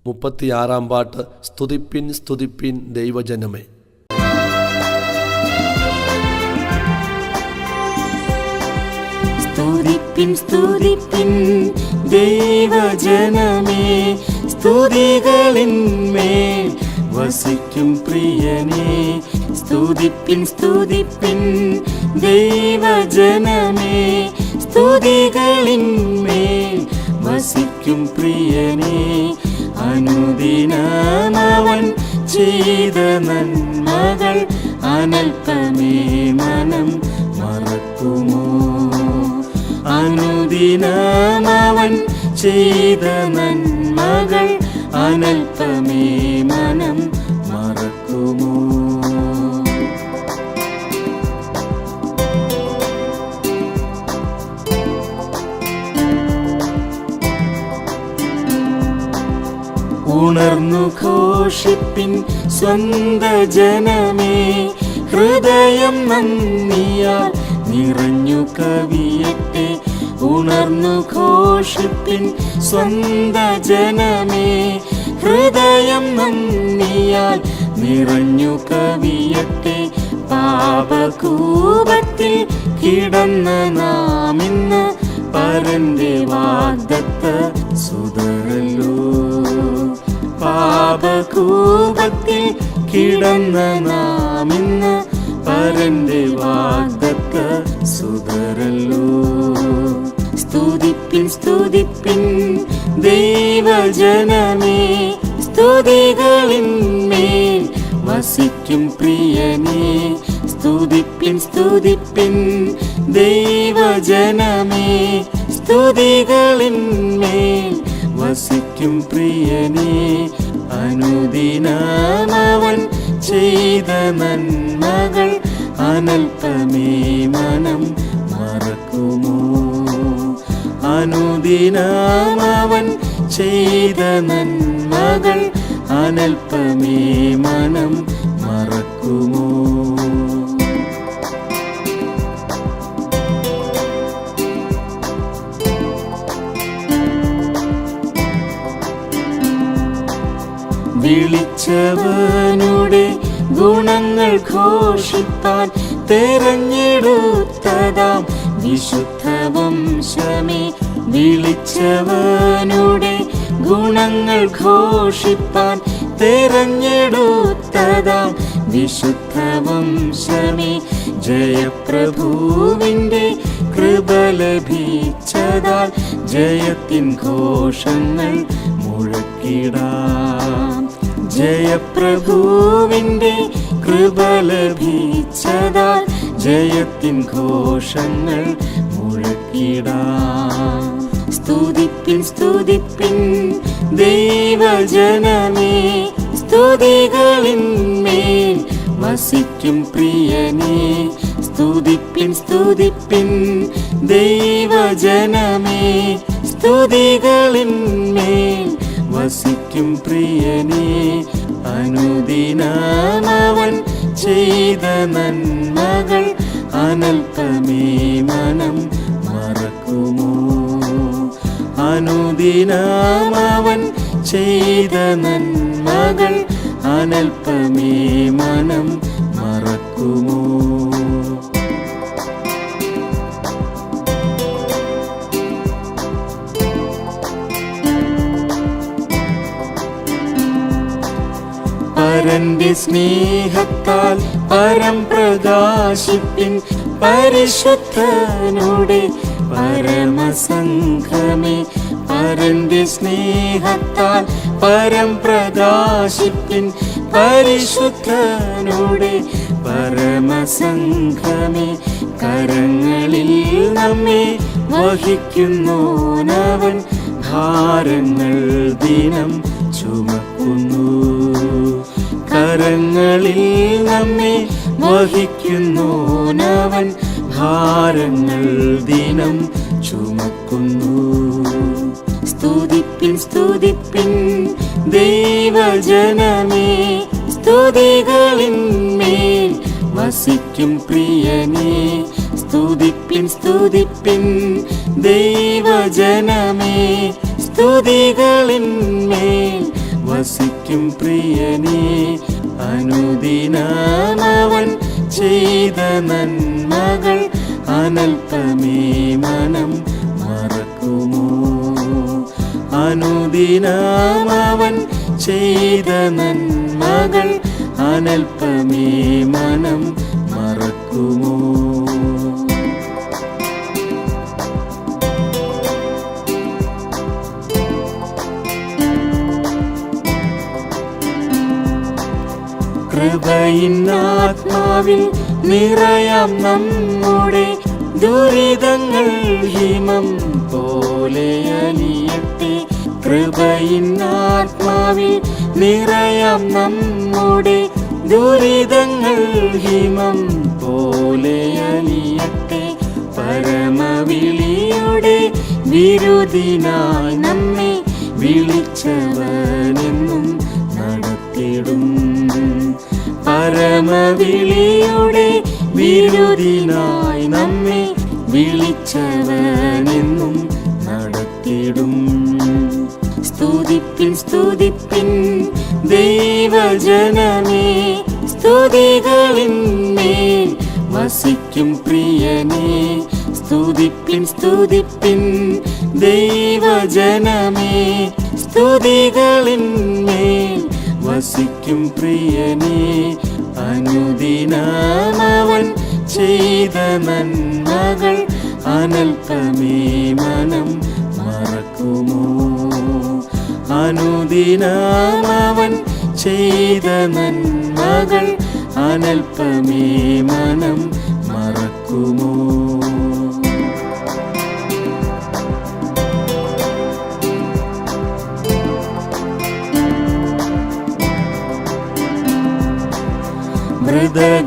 36 പാട്ട്. സ്തുതിപ്പിൻ സ്തുതിപ്പിൻ ദൈവജനമേ. സ്തുതിപ്പിൻ സ്തുതിപ്പിൻ ദൈവജനമേ, സ്തുതികളിന്മേൽ വസിക്കും പ്രിയനേ. സ്തുതിപ്പിൻ സ്തുതിപ്പിൻ ദൈവജനമേ, സ്തുതികളിന്മേൽ വസിക്കും പ്രിയനേ. അനുദിനമവൻ ചെയ്ത നന്മകൾ അനൽപമേ മനം മറക്കുമോ? അനുദിനമവൻ ചെയ്ത നന്മകൾ അനൽപമേ മനം മറക്കുമോ? ഉണർന്നു ഘോഷിപ്പിൻ സ്വന്ത ജനമേ, ഹൃദയം നന്ദിയാൽ നിറഞ്ഞു കവിയട്ടെ. ഉണർന്നു ഘോഷിപ്പിൻ സ്വന്ത ജനമേ, ഹൃദയം നന്ദിയാൽ നിറഞ്ഞു കവിയട്ടെ. പാപകൂപത്തിൽ കിടന്ന നാം ഇന്ന് പരന്റെ വാഗ്ദത്ത സുതരല്ലോ. പാപകൂപത്തിൽ കിടന്ന നാം ഇന്ന് പരന്റെ വാഗ്ദത്ത സുതരല്ലോ. സ്തുതിപ്പിൻ സ്തുതിപ്പിൻ ദൈവജനമേ, സ്തുതികളിന്മേൽ വസിക്കും പ്രിയനേ. സ്തുതിപ്പിൻ സ്തുതിപ്പിൻ ദൈവജനമേ, സ്തുതികളിന്മേൽ വസിക്കും പ്രിയനേ. അനുദിനമവൻ ചെയ്ത നന്മകൾ അനൽപമേ മനം മറക്കുമോ? അനുദിനമവൻ ചെയ്ത നന്മകൾ അനൽപമേ മനം മറക്കുമോ? വിളിച്ചവനുടെ ഗുണങ്ങൾ ഘോഷിപ്പാൻ തെരഞ്ഞെടുത്തതാം വിശുദ്ധ വംശമേ. വിളിച്ചവനുടെ ഗുണങ്ങൾ ഘോഷിപ്പാൻ തെരഞ്ഞെടുത്തതാം വിശുദ്ധ വംശമേ. ജയപ്രഭുവിൻ്റെ കൃപ ലഭിച്ചതാൽ ജയത്തിൻ ഘോഷങ്ങൾ മുഴക്കിടാം. ജയപ്രഭുവിൻ്റെ കൃപ ലഭിച്ചതാൽ ജയത്തിൻ ഘോഷങ്ങൾ മുഴക്കിടാം. സ്തുതിപ്പിൻ സ്തുതിപ്പിൻ ദൈവജനമേ, സ്തുതികളിന്മേൽ വസിക്കും പ്രിയനേ. സ്തുതിപ്പിൻ സ്തുതിപ്പിൻ ദൈവജനമേ, സ്തുതികളിന്മേൽ വസിക്കും പ്രിയനേ. അനുദിനമവൻ ചെയ്ത നന്മകൾ അനൽപമേ മനം മറക്കുമോ? അനുദിനമവൻ ചെയ്ത നന്മകൾ അനൽപമേ മനം മറക്കുമോ? പരന്റെ സ്നേഹത്താൽ പരം പ്രകാശിപ്പിൻ പരിശുദ്ധനുടെ പരമസംഘമേ. പരന്റെ സ്നേഹത്താൽ പരം പ്രകാശിപ്പിൻ പരിശുദ്ധനുടെ പരമസംഘമേ. കരങ്ങളിൽ നമ്മെ വഹിക്കുന്നോനവൻ ഭാരങ്ങൾ ദിനം ചുമക്കുന്നു. കരങ്ങളിൽ നമ്മെ വഹിക്കുന്നോനവൻ ഭാരങ്ങൾ ദിനം ചുമക്കുന്നു. സ്തുതിപ്പിൻ സ്തുതിപ്പിൻ ദൈവജനമേ, സ്തുതികളിന്മേൽ വസിക്കും പ്രിയനേ. സ്തുതിപ്പിൻ സ്തുതിപ്പിൻ ദൈവജനമേ, സ്തുതികളിന്മേൽ വസിക്കും പ്രിയനേ. അനുദിനമവൻ ചെയ്ത നന്മകൾ അനൽപമേ മനം മറക്കുമോ? അനുദിനമവൻ ചെയ്ത നന്മകൾ അനൽപമേ മനം മറക്കുമോ? കൃപയിൻ ആത്മാവിൽ നിറയാം നമ്മുടെ ദുരിതങ്ങൾ ഹിമം പോലെ അലിയട്ടെ. കൃപയിൻ ആത്മാവിൽ നിറയാം നമ്മുടെ ദുരിതങ്ങൾ ഹിമം പോലെ അലിയട്ടെ. പരമവിളിയുടെ വിരുദിനായി നമ്മെ വിളിച്ചവനെന്നും നടത്തിടും. പരമവിളിയുടെ വിരുദിനായി നമ്മെ വിളിച്ചവനെന്നും നടത്തിടും. സ്തുതിപ്പിൻ സ്തുതിപ്പിൻ ദൈവജനമേ, സ്തുതികളിന്മേൽ വസിക്കും പ്രിയനേ. സ്തുതിപ്പിൻ സ്തുതിപ്പിൻ ദൈവജനമേ, സ്തുതികളിന്മേൽ വസിക്കും പ്രിയനേ. അനുദിനമവൻ ചെയ്ത നന്മകൾ അനൽപമേ മനം മറക്കുമോ? അനുദിനമവൻ ചെയ്ത നന്മകൾ അനൽപമേ മനം മറക്കുമോ?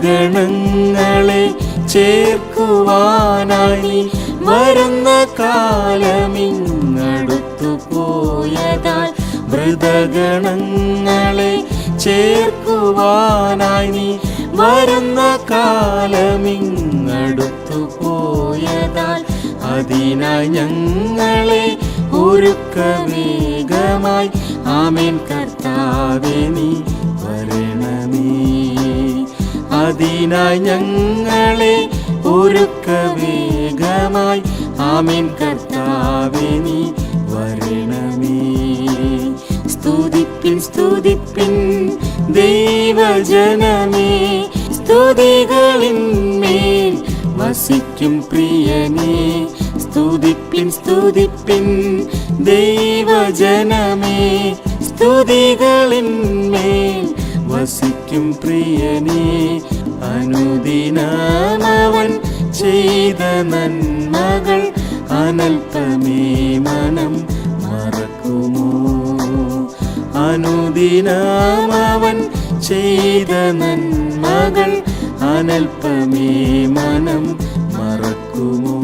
മൃതഗണങ്ങളെ ചേർക്കുവാനായി വരുന്ന കാലമിങ്ങടുത്തു പോയതാൽ. മൃതഗണങ്ങളെ ചേർക്കുവാനായി വരുന്ന കാലമിങ്ങടുത്തു പോയതാൽ. അതിനായി ഞങ്ങളെ ഒരുക്ക വേഗമായി. ആമേൻ കർത്താവേ നീ വരണമേ. അതിനായി ഞങ്ങളെ ഒരുക്ക വേഗമായി. ആമേൻ കർത്താവേ നീ വരണമേ. സ്തുതിപ്പിൻ സ്തുതിപ്പിൻ ദൈവജനമേ, സ്തുതികളിന്മേൽ വസിക്കും പ്രിയനേ. സ്തുതിപ്പിൻ സ്തുതിപ്പിൻ ദൈവജനമേ, സ്തുതികളിന്മേൽ വസിക്കും പ്രിയനേ. അനുദിനമവൻ ചെയ്ത നന്മകൾ അനൽപമേ മനം മറക്കുമോ? അനുദിനമവൻ ചെയ്ത നന്മകൾ അനൽപമേ മനം മറക്കുമോ?